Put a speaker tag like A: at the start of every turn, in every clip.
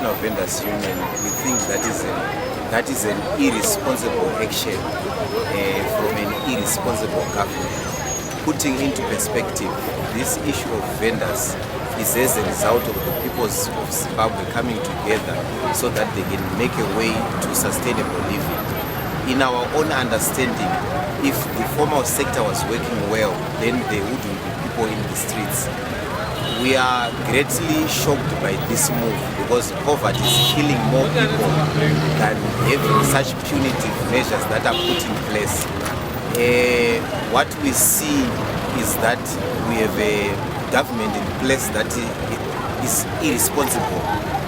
A: National Vendors Union, we think that is an irresponsible action from an irresponsible government. Putting into perspective, this issue of vendors is as a result of the peoples of Zimbabwe coming together so that they can make a way to sustainable living. In our own understanding, if the formal sector was working well, then there wouldn't be people in the streets. We are greatly shocked by this move because poverty is killing more people than having such punitive measures that are put in place. What we see is that we have a government in place that is irresponsible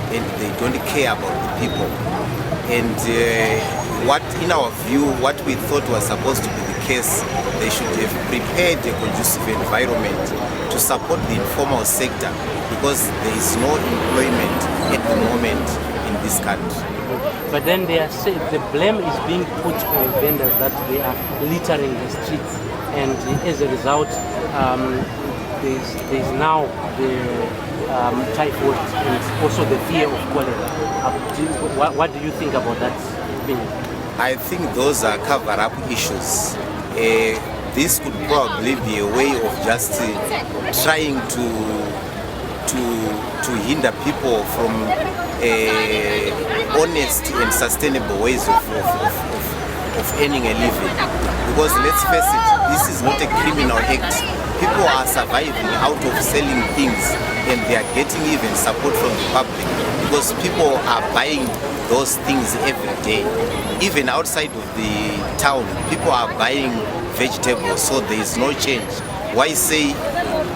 A: and they don't care about the people. And what, in our view, what we thought was supposed to be the case, they should have prepared a conducive environment to support the informal sector because there is no employment at the moment in this country.
B: But then they are saying the blame is being put on vendors that they are littering the streets, and as a result, there's now the typhoid and also the fear of cholera. What do you think about that opinion?
A: I think those are cover-up issues. This could probably be a way of just trying to hinder people from honest and sustainable ways of earning a living. Because let's face it, this is not a criminal act. People are surviving out of selling things and they are getting even support from the public because people are buying those things every day. Even outside of the town, people are buying vegetables, so there is no change. Why say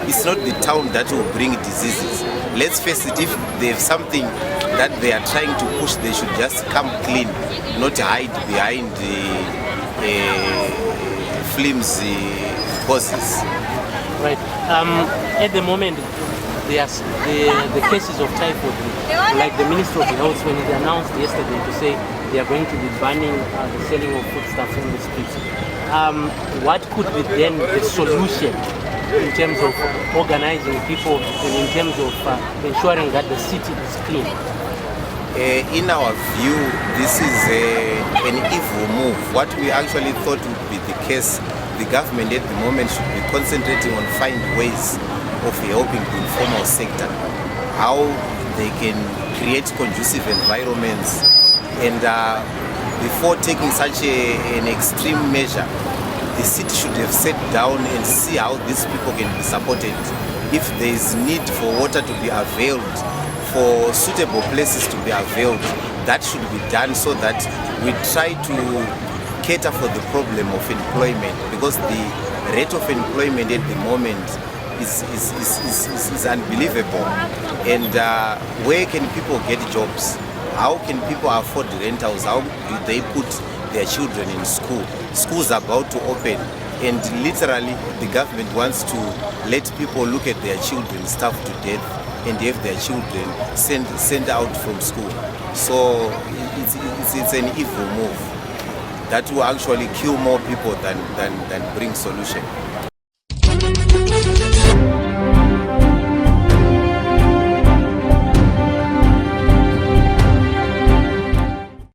A: it's not the town that will bring diseases? Let's face it, if they have something that they are trying to push, they should just come clean, not hide behind the flimsy causes.
B: Right. At the moment, the cases of typhoid, like the Minister of Health, when he announced yesterday to say they are going to be banning the selling of foodstuffs in the streets. What could be then the solution in terms of organizing people and in terms of ensuring that the city is clean?
A: In our view, this is an evil move. What we actually thought would be the case, the government at the moment should be concentrating on finding ways of helping the informal sector, how they can create conducive environments, and before taking such an extreme measure, the city should have sat down and see how these people can be supported. If there is need for water to be availed, for suitable places to be availed, that should be done so that we try to cater for the problem of employment, because the rate of employment at the moment is unbelievable. And where can people get jobs? How can people afford rentals? How do they put their children in school? Schools are about to open, and literally the government wants to let people look at their children starved to death and have their children sent out from school. So it's an evil move that will actually kill more people than bring solution.